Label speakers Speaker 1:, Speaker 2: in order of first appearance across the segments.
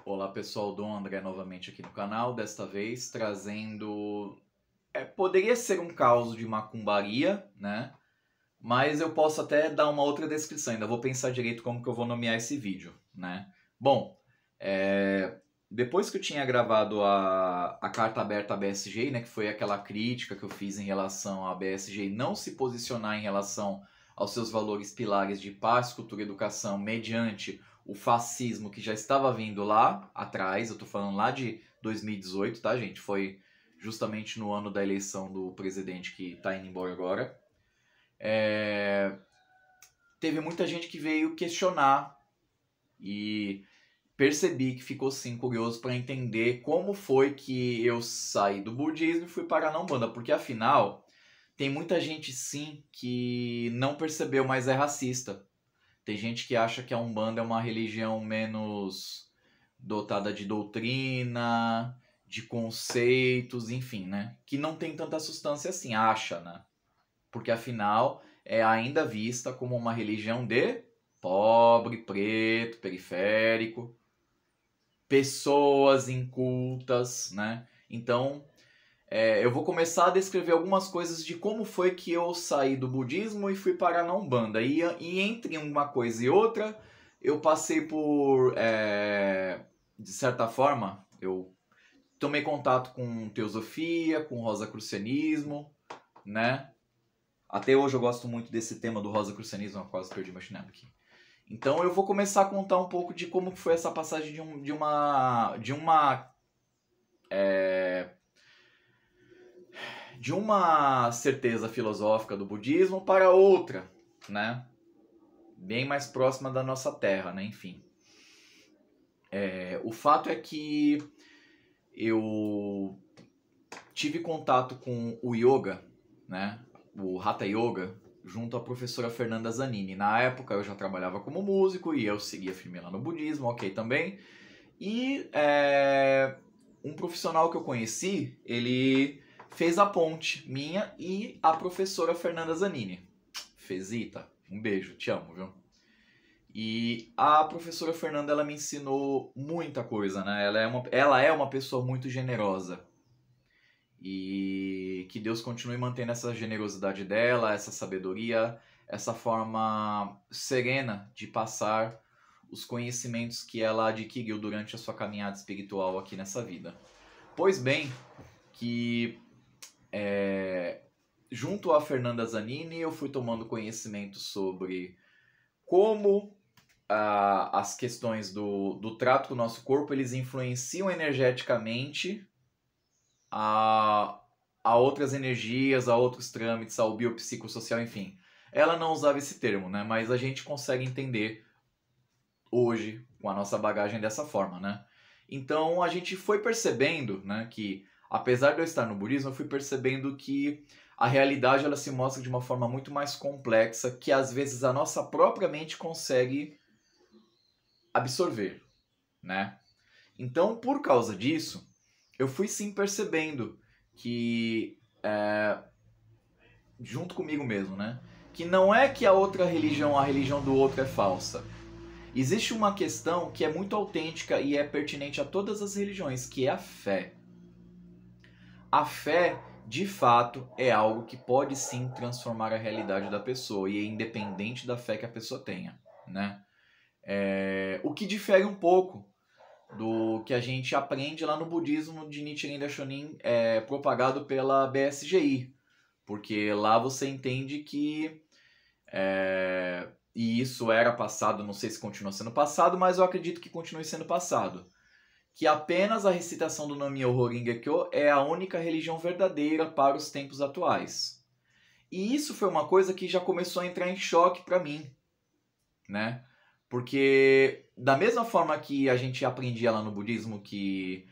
Speaker 1: Olá pessoal, Dom André novamente aqui no canal, desta vez trazendo... poderia ser um caos de macumbaria, né? Mas eu posso até dar uma outra descrição, ainda vou pensar direito como que eu vou nomear esse vídeo, né? Bom, depois que eu tinha gravado a carta aberta à BSG, né, que foi aquela crítica que eu fiz em relação à BSG não se posicionar em relação aos seus valores pilares de paz, cultura e educação mediante o fascismo que já estava vindo lá atrás, eu tô falando lá de 2018, tá, gente? Foi justamente no ano da eleição do presidente que tá indo embora agora. Teve muita gente que veio questionar e percebi que ficou sim curioso para entender como foi que eu saí do budismo e fui parar na Umbanda, porque afinal tem muita gente sim que não percebeu, mas é racista. Tem gente que acha que a Umbanda é uma religião menos dotada de doutrina, de conceitos, enfim, né? Que não tem tanta substância assim, acha, né? Porque afinal é ainda vista como uma religião de pobre, preto, periférico, pessoas incultas, né? Então, eu vou começar a descrever algumas coisas de como foi que eu saí do budismo e fui parar na Umbanda. E entre uma coisa e outra, eu passei por, de certa forma, eu tomei contato com teosofia, com rosacrucianismo, né? Até hoje eu gosto muito desse tema do rosacrucianismo, eu quase perdi meu chinelo aqui. Então eu vou começar a contar um pouco de como foi essa passagem de uma certeza filosófica do budismo para outra, né? Bem mais próxima da nossa terra, né? Enfim. O fato é que eu tive contato com o yoga, né? O Hatha Yoga, junto à professora Fernanda Zanini. Na época eu já trabalhava como músico e eu seguia firme lá no budismo, ok também. E um profissional que eu conheci, ele fez a ponte minha e a professora Fernanda Zanini. Fezita, um beijo, te amo, viu? E a professora Fernanda, ela me ensinou muita coisa, né? Ela é uma pessoa muito generosa. E que Deus continue mantendo essa generosidade dela, essa sabedoria, essa forma serena de passar os conhecimentos que ela adquiriu durante a sua caminhada espiritual aqui nessa vida. Pois bem, que junto a Fernanda Zanini eu fui tomando conhecimento sobre como as questões do trato com o nosso corpo eles influenciam energeticamente a outras energias, a outros trâmites, ao biopsicossocial, enfim. Ela não usava esse termo, né? Mas a gente consegue entender hoje com a nossa bagagem dessa forma, né? Então a gente foi percebendo, né, que apesar de eu estar no budismo, eu fui percebendo que a realidade ela se mostra de uma forma muito mais complexa que às vezes a nossa própria mente consegue absorver, né? Então, por causa disso, eu fui sim percebendo que junto comigo mesmo, né? Que não é que a religião do outro é falsa. Existe uma questão que é muito autêntica e é pertinente a todas as religiões, que é a fé. A fé, de fato, é algo que pode sim transformar a realidade da pessoa e é independente da fé que a pessoa tenha, né? O que difere um pouco do que a gente aprende lá no budismo de Nichiren Daishonin, propagado pela BSGI, porque lá você entende que e isso era passado, não sei se continua sendo passado, mas eu acredito que continue sendo passado, que apenas a recitação do Nam-myoho Renge-kyo é a única religião verdadeira para os tempos atuais. E isso foi uma coisa que já começou a entrar em choque para mim, né? Porque da mesma forma que a gente aprendia lá no budismo que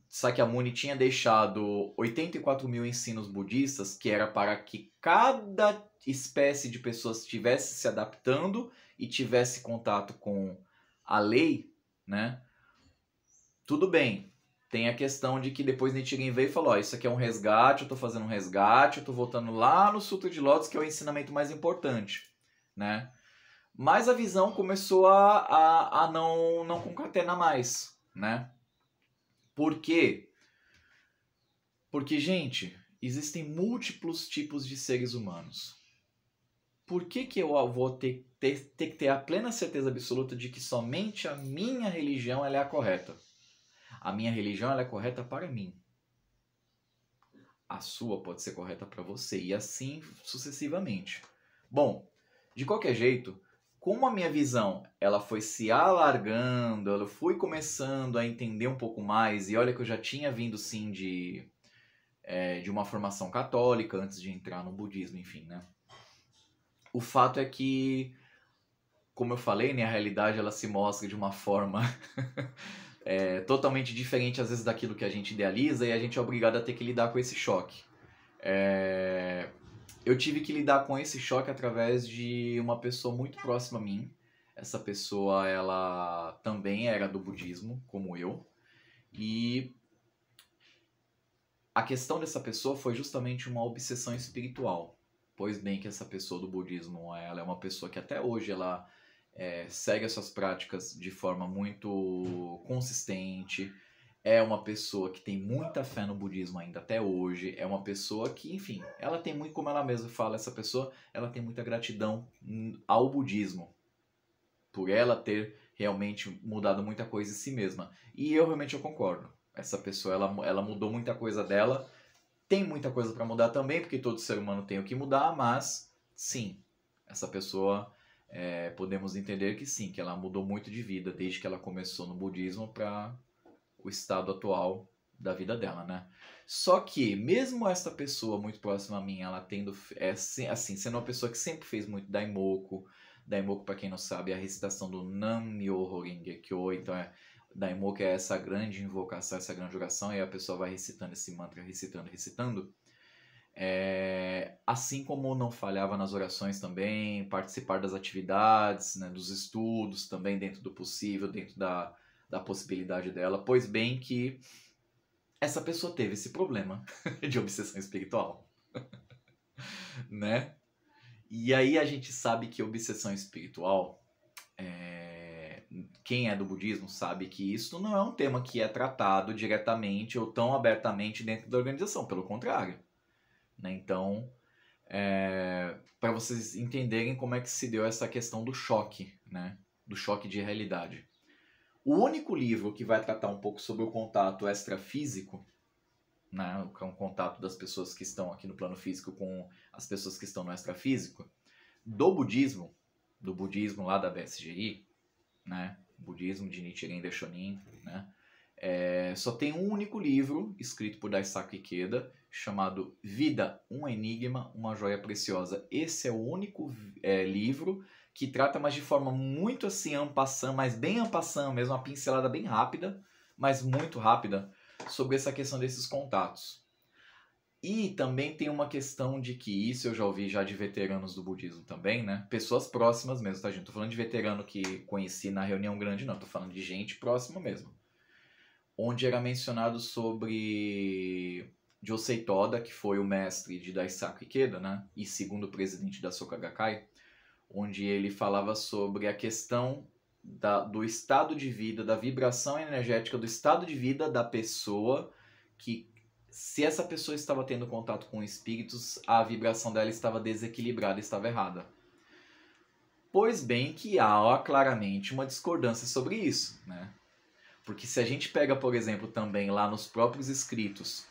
Speaker 1: Sakyamuni tinha deixado 84 mil ensinos budistas, que era para que cada espécie de pessoas estivesse se adaptando e tivesse contato com a lei, né? Tudo bem. Tem a questão de que depois Nichiren veio e falou, isso aqui é um resgate, eu estou fazendo um resgate, eu estou voltando lá no Sutra de Lotus, que é o ensinamento mais importante, né? mas a visão começou a não concatenar mais, né? Por quê? Porque, gente, existem múltiplos tipos de seres humanos. Por que eu vou ter que ter a plena certeza absoluta de que somente a minha religião ela é a correta? A minha religião ela é correta para mim. A sua pode ser correta para você e assim sucessivamente. Bom, de qualquer jeito, como a minha visão ela foi se alargando, eu fui começando a entender um pouco mais, e olha que eu já tinha vindo sim de uma formação católica antes de entrar no budismo, enfim, né? O fato é que, como eu falei, né, a realidade ela se mostra de uma forma totalmente diferente às vezes daquilo que a gente idealiza, e a gente é obrigado a ter que lidar com esse choque. Eu tive que lidar com esse choque através de uma pessoa muito próxima a mim. Essa pessoa, ela também era do budismo, como eu. E a questão dessa pessoa foi justamente uma obsessão espiritual. Pois bem que essa pessoa do budismo, ela é uma pessoa que até hoje ela segue as suas práticas de forma muito consistente. É uma pessoa que tem muita fé no budismo ainda até hoje. É uma pessoa que, enfim, ela tem muito, como ela mesma fala, essa pessoa, ela tem muita gratidão ao budismo. Por ela ter realmente mudado muita coisa em si mesma. E eu realmente concordo. Essa pessoa, ela mudou muita coisa dela. Tem muita coisa para mudar também, porque todo ser humano tem o que mudar, mas sim, essa pessoa, podemos entender que sim, que ela mudou muito de vida desde que ela começou no budismo para o estado atual da vida dela, né? Só que, mesmo essa pessoa muito próxima a mim, ela tendo, assim, sendo uma pessoa que sempre fez muito Daimoku. Daimoku, para quem não sabe, é a recitação do Nam-myoho Renge-kyo. Então, Daimoku é essa grande invocação, essa grande oração, e a pessoa vai recitando esse mantra, recitando. Assim como não falhava nas orações também, participar das atividades, né, dos estudos também dentro do possível, dentro da possibilidade dela. Pois bem que essa pessoa teve esse problema de obsessão espiritual, né? E aí a gente sabe que obsessão espiritual, quem é do budismo sabe que isso não é um tema que é tratado diretamente ou tão abertamente dentro da organização, pelo contrário, né? Então, para vocês entenderem como é que se deu essa questão do choque, né? Do choque de realidade. O único livro que vai tratar um pouco sobre o contato extrafísico, né, o contato das pessoas que estão aqui no plano físico com as pessoas que estão no extrafísico, do budismo lá da BSGI, né, budismo de Nichiren Daishonin, né, só tem um único livro escrito por Daisaku Ikeda, chamado Vida, um Enigma, uma Joia Preciosa. Esse é o único livro que trata, mas de forma muito assim, en passant, mas bem en passant mesmo, uma pincelada bem rápida, mas muito rápida, sobre essa questão desses contatos. E também tem uma questão de que, isso eu já ouvi já de veteranos do budismo também, né? Pessoas próximas mesmo, tá, gente? Tô falando de veterano que conheci na reunião grande, não. Tô falando de gente próxima mesmo. Onde era mencionado sobre Josei Toda, que foi o mestre de Daisaku Ikeda, né? E segundo presidente da Soka Gakkai, onde ele falava sobre a questão do estado de vida, da vibração energética, do estado de vida da pessoa, que se essa pessoa estava tendo contato com espíritos, a vibração dela estava desequilibrada, estava errada. Pois bem que há claramente uma discordância sobre isso, né? Porque se a gente pega, por exemplo, também lá nos próprios escritos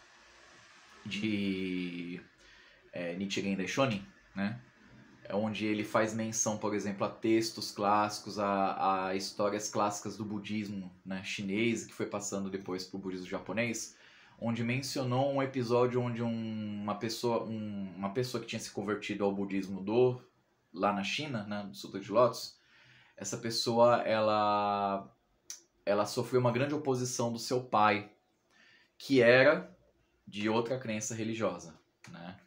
Speaker 1: de Nichiren Daishonin, né? Onde ele faz menção, por exemplo, a textos clássicos, a histórias clássicas do budismo, né, chinês, que foi passando depois para o budismo japonês, onde mencionou um episódio onde uma pessoa que tinha se convertido ao budismo lá na China, né, do Sutra de Lótus, essa pessoa ela sofreu uma grande oposição do seu pai, que era de outra crença religiosa, né?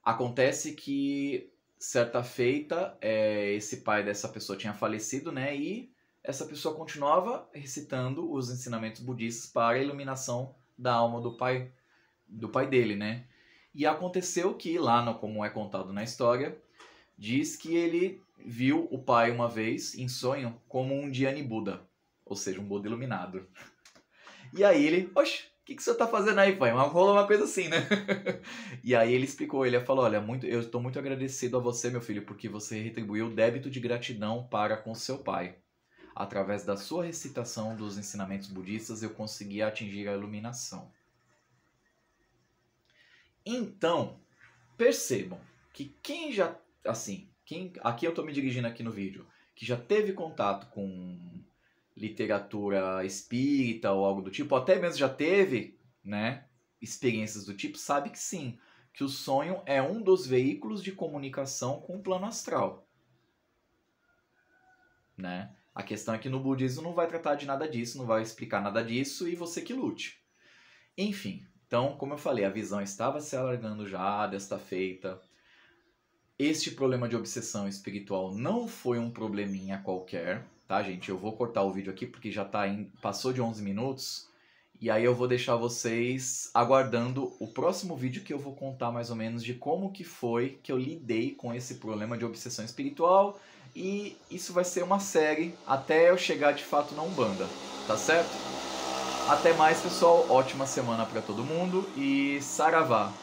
Speaker 1: Acontece que certa feita, esse pai dessa pessoa tinha falecido, né? E essa pessoa continuava recitando os ensinamentos budistas para a iluminação da alma do pai dele, né? E aconteceu que lá, como é contado na história, diz que ele viu o pai uma vez, em sonho, como um Dhyani Buda, ou seja, um Buda iluminado. E aí ele, oxe, o que você tá fazendo aí, pai? Rolou uma coisa assim, né? E aí ele explicou, ele falou, olha, eu estou muito agradecido a você, meu filho, porque você retribuiu o débito de gratidão para com seu pai. Através da sua recitação dos ensinamentos budistas, eu consegui atingir a iluminação. Então, percebam que quem já, assim, aqui eu estou me dirigindo aqui no vídeo, que já teve contato com literatura espírita ou algo do tipo, ou até mesmo já teve, né, experiências do tipo, sabe que sim, que o sonho é um dos veículos de comunicação com o plano astral, né? A questão é que no budismo não vai tratar de nada disso, não vai explicar nada disso e você que lute. Enfim, então, como eu falei, a visão estava se alargando já desta feita. Este problema de obsessão espiritual não foi um probleminha qualquer, tá, gente? Eu vou cortar o vídeo aqui porque já passou de 11 minutos. E aí eu vou deixar vocês aguardando o próximo vídeo que eu vou contar mais ou menos de como que foi que eu lidei com esse problema de obsessão espiritual. E isso vai ser uma série até eu chegar de fato na Umbanda, tá certo? Até mais, pessoal. Ótima semana para todo mundo e saravá!